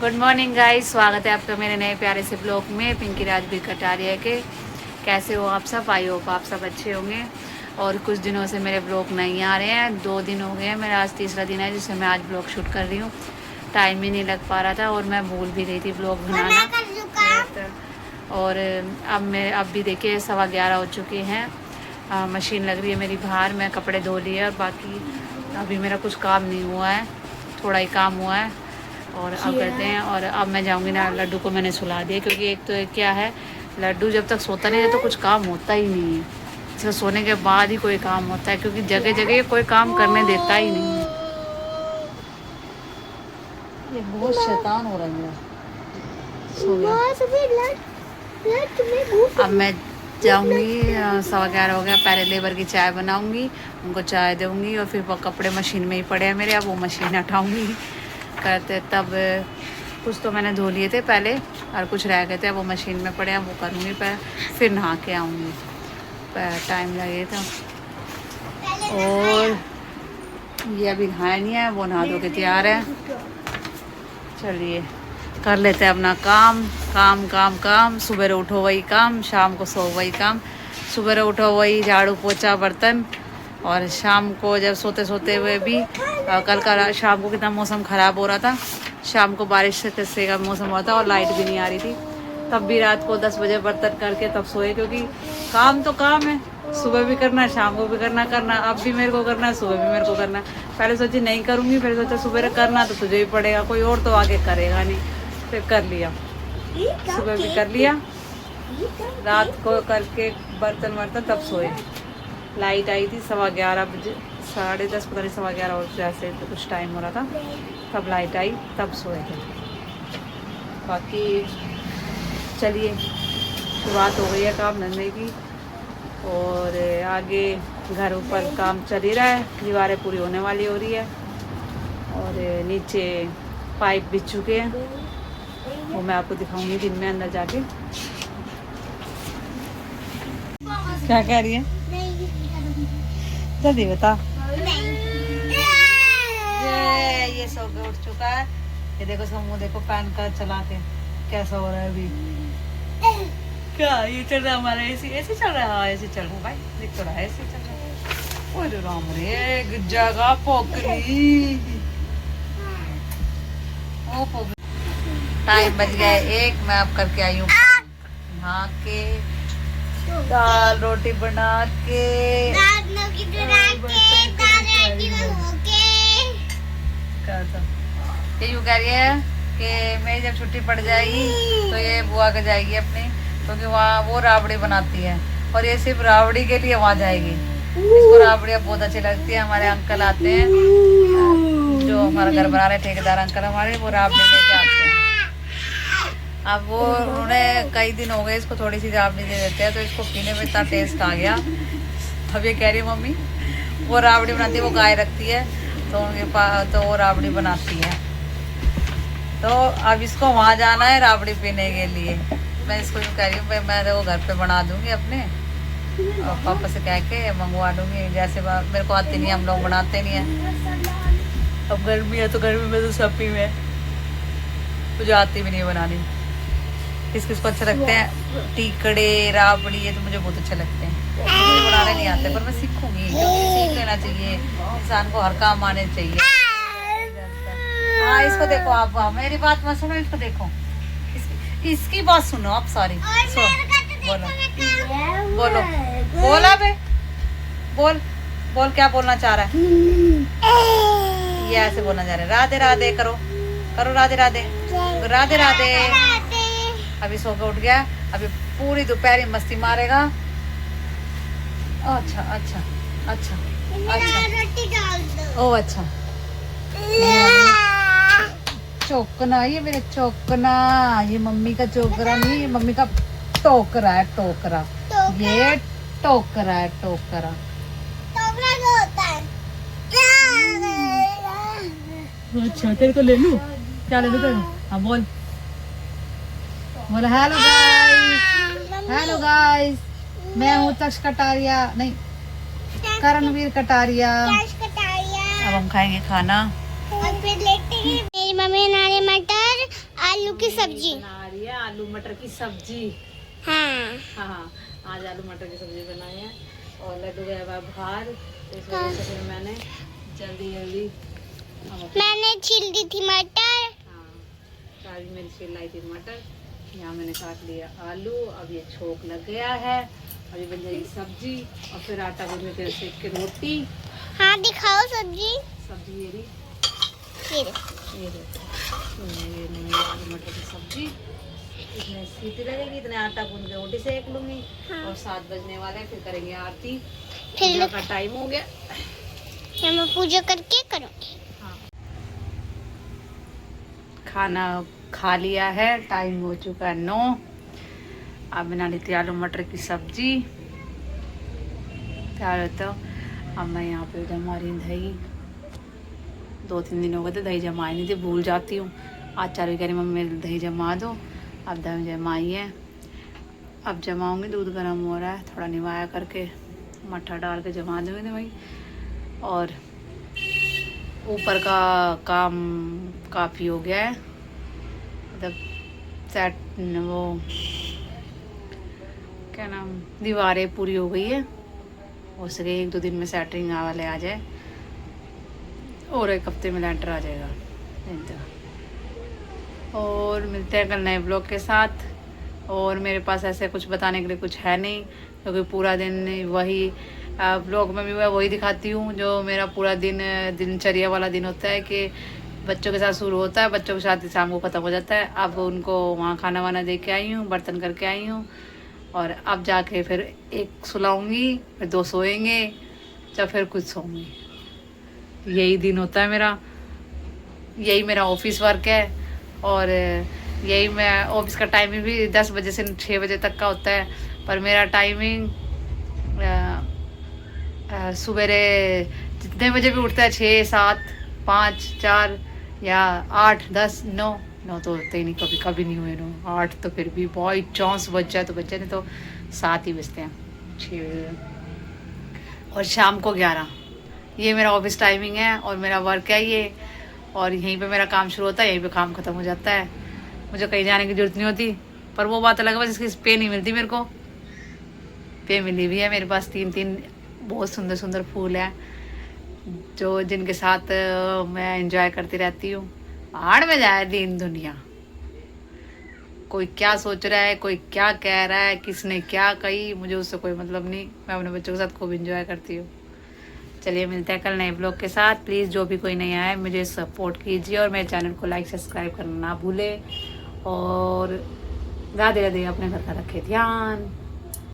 Good morning guys, स्वागत है आपका मेरे नए प्यारे से ब्लॉग में पिंकी राजबीर कटारिया के। कैसे हो आप सब? आई होप आप सब अच्छे होंगे। और कुछ दिनों से मेरे ब्लॉग नहीं आ रहे हैं, 2 दिन हो गए हैं, मेरा आज तीसरा दिन है जिससे मैं आज ब्लॉग शूट कर रही हूँ। टाइम ही नहीं लग पा रहा था और मैं भूल भी रही थी ब्लॉग बनाना। और अब भी देखिए 11:15 हो चुके हैं। मशीन लग रही है मेरी बाहर, मैं कपड़े धो लिए और बाकी अभी मेरा कुछ काम नहीं हुआ है, थोड़ा ही काम हुआ है। और अब करते हैं। और अब मैं जाऊंगी ना, लड्डू को मैंने सुला दिया क्योंकि एक तो क्या है, लड्डू जब तक सोता नहीं है तो कुछ काम होता ही नहीं है। इसका सोने के बाद ही कोई काम होता है क्योंकि जगह जगह कोई काम करने देता ही नहीं है। ये बहुत शैतान हो रहा है मेरा। सो गया। अब मैं जाऊंगी, 11:15 हो गया। पहले लेबर की चाय बनाऊंगी, उनको चाय दूंगी और फिर वो कपड़े मशीन में ही पड़े हैं मेरे, अब वो मशीन हटाऊंगी करते। तब कुछ तो मैंने धो लिए थे पहले और कुछ रह गए थे, वो मशीन में पड़े हैं, वो करूँगी। फिर नहा के आऊँगी, टाइम लगेगा। और ये अभी नहाया नहीं है, वो नहा धो के तैयार है। चलिए कर लेते हैं अपना काम। काम काम काम, सुबह उठो वही काम, शाम को सो वही काम। सुबह उठो वही झाड़ू पोछा बर्तन, और शाम को जब सोते सोते हुए भी कल का शाम को कितना मौसम ख़राब हो रहा था, शाम को बारिश से का मौसम हुआ था और लाइट भी नहीं आ रही थी। तब भी रात को 10 बजे बर्तन करके तब सोए, क्योंकि काम तो काम है, सुबह भी करना शाम को भी करना। अब भी मेरे को करना, सुबह भी मेरे को करना। पहले सोची नहीं करूँगी, फिर सोचा सुबह करना तो तुझे ही पड़ेगा, कोई और तो आगे करेगा नहीं। फिर कर लिया, सुबह भी कर लिया, रात को करके बर्तन तब सोए। लाइट आई थी 11:15 बजे, 10:30 पता नहीं 11:15 और जैसे तो कुछ टाइम हो रहा था, तब लाइट आई, तब सोए थे। बाकी चलिए शुरुआत हो गई है काम धंधे की, और आगे घर ऊपर काम चल ही रहा है, दीवारें पूरी होने वाली हो रही है, और नीचे पाइप बिछ चुके हैं, वो मैं आपको दिखाऊंगी दिन में अंदर जाके। क्या कह रही है? जल्दी बता। ये सो के उठ चुका है। ये देखो समूह, देखो पैन कार्ड चला के कैसा हो रहा है अभी। क्या ये चल रहा है हमारा एसी? एसी चल रहा है, एसी चल रहा है भाई, देख तो रहा है एसी चल रहा है। ओए राम रे, जगह पोकरी। ओ पोकरी। टाइम बज गया है 1, मैं अब करके आई हूँ नहा के, दाल रोटी बना के, ये यूँ कह रही है कि मेरी जब छुट्टी पड़ जाएगी तो ये बुआ के जाएगी अपनी, क्योंकि वहाँ वो राबड़ी बनाती है और ये सिर्फ राबड़ी के लिए वहाँ जाएगी। इसको राबड़ी बहुत अच्छी लगती है। हमारे अंकल आते हैं, जो हमारा घर बना रहे ठेकेदार अंकल हमारे, वो राबड़ी लेके आते हैं। अब वो उन्होंने कई दिन हो गए इसको थोड़ी सी राबड़ी दे देते हैं, तो इसको पीने में इतना टेस्ट आ गया। अब ये कह रही मम्मी वो राबड़ी बनाती है, वो गाय रखती है तो उनके पास, तो वो राबड़ी बनाती है। तो अब इसको वहाँ जाना है राबड़ी पीने के लिए। मैं इसको यूँ कह रही हूँ भाई मैं वो घर पे बना दूँगी अपने, और पापा से कह के मंगवा दूँगी। जैसे मेरे को आती नहीं, हम लोग बनाते नहीं है। अब गर्मी है तो गर्मी में तो सब पी में मुझे आती भी नहीं बनानी। किसको अच्छे लगते हैं टीकड़े राबड़ी, ये तो मुझे बहुत अच्छे लगते हैं। मुझे बनाने नहीं आते, पर मैं सीखूंगी, क्योंकि सीख लेना चाहिए, इंसान को हर काम आने चाहिए। हाँ इसको देखो आप, मेरी बात मत सुनो, इसको देखो, इसकी बात सुनो आप सारी। बोलो बोलो बोला बे, बोल बोल, क्या बोलना चाह रहा है? ये ऐसे बोलना चाह रहा है, राधे राधे करो, करो राधे राधे, राधे राधे। अभी सो के उठ गया, अभी पूरी दोपहर मस्ती मारेगा। अच्छा अच्छा अच्छा अच्छा, ओ अच्छा, चौकना, ये मेरा चौकना, ये मम्मी का चौकरा नहीं, ये मम्मी का टोकरा है, टोकरा, ये टोकरा है, टोकरा। अच्छा तेरे को ले लूं? क्या ले लूं तेरे? हाँ बोल बोल। हेलो गाइस, हेलो गाइस, मैं हूँ तक्ष कटारिया, नहीं करणवीर कटारिया। अब हम खाएंगे खाना। और फिर लेते हैं। मेरी मम्मी ने मटर की सब्जी बना रही है, आलू मटर की सब्जी। हाँ हाँ, आज आलू मटर की सब्जी बनाई है और लड्डू गया हुआ बाहर, तो इस वजह से फिर मैंने जल्दी मैंने छील दी थी मटर। हाँ, ताजी मेरी छील लाई थी मटर। यहाँ मैंने काट लिया आलू, अब ये छोंक लग गया है, अभी बन जाएगी सब्जी और फिर आटा गूंद के सेक के रोटी। हाँ दिखाओ सब्जी। सब्जी ये रही, ये देखो। ये देखो, ये आलू मटर की सब्जी। इसमें सीटी लगेगी, इतने आटा गूंद के रोटी सेक लूंगी। हाँ। और 7 बजने वाले, फिर करेंगे आरती। फिर पूजा का टाइम हो गया, मैं पूजा करके करूँगी। हाँ। खाना खा लिया है, टाइम हो चुका है 9। अब बना ली थी आलू मटर की सब्जी। तैयार होता, अब मैं यहाँ पे जमा रही दही। 2-3 दिन हो गए थे दही जमाई नहीं थी, भूल जाती हूँ। आज चार कह रही मम्मी मेरे दही जमा दो, अब दही जमाई है। अब जमाऊंगी, दूध गर्म हो रहा है, थोड़ा निवाया करके मट्ठा डाल के जमा दूँगी दवाई। और ऊपर का काम काफ़ी हो गया है, मतलब सेट वो क्या नाम, दीवारें पूरी हो गई है। हो सके 1-2 दिन में सेटरिंग वाले आ जाए और 1 हफ्ते में लेंटर आ जाएगा। और मिलते हैं कल नए ब्लॉग के साथ। और मेरे पास ऐसे कुछ बताने के लिए कुछ है नहीं, क्योंकि पूरा दिन वही ब्लॉग में भी मैं वही दिखाती हूँ जो मेरा पूरा दिन दिनचर्या वाला दिन होता है, कि बच्चों के साथ शुरू होता है, बच्चों के साथ शाम को ख़त्म हो जाता है। अब उनको वहाँ खाना वाना दे के आई हूँ, बर्तन करके आई हूँ, और अब जाके फिर 1 सुलाऊंगी, फिर 2 सोएंगे, जब फिर कुछ सोऊंगी। यही दिन होता है मेरा, यही मेरा ऑफिस वर्क है। और यही मैं ऑफिस का टाइमिंग भी 10 बजे से 6 बजे तक का होता है, पर मेरा टाइमिंग सवेरे जितने बजे भी उठता है, 6, 7, 5, 4 या 8, 10, 9 तो होते ही नहीं, कभी कभी नहीं हुए 9, 8 तो फिर भी बाई चांस बच जाए तो बच जाए, नहीं तो 7 ही बजते हैं, 6 बजे। और शाम को 11, ये मेरा ऑफिस टाइमिंग है और मेरा वर्क है ये। और यहीं पे मेरा काम शुरू होता है, यहीं पे काम ख़त्म हो जाता है। मुझे कहीं जाने की जरूरत नहीं होती, पर वो बात अलग है, बस इसकी पे नहीं मिलती मेरे को। पे मिली भी है मेरे पास 3 बहुत सुंदर सुंदर फूल हैं, जो जिनके साथ मैं एंजॉय करती रहती हूँ। पहाड़ में जाए दिन दुनिया, कोई क्या सोच रहा है, कोई क्या कह रहा है, किसने क्या कही, मुझे उससे कोई मतलब नहीं। मैं अपने बच्चों के साथ खूब एंजॉय करती हूँ। चलिए मिलते हैं कल नए ब्लॉग के साथ। प्लीज़ जो भी कोई नया है मुझे सपोर्ट कीजिए और मेरे चैनल को लाइक सब्सक्राइब करना ना भूलें। और राधे राधे, अपने घर का रखे ध्यान।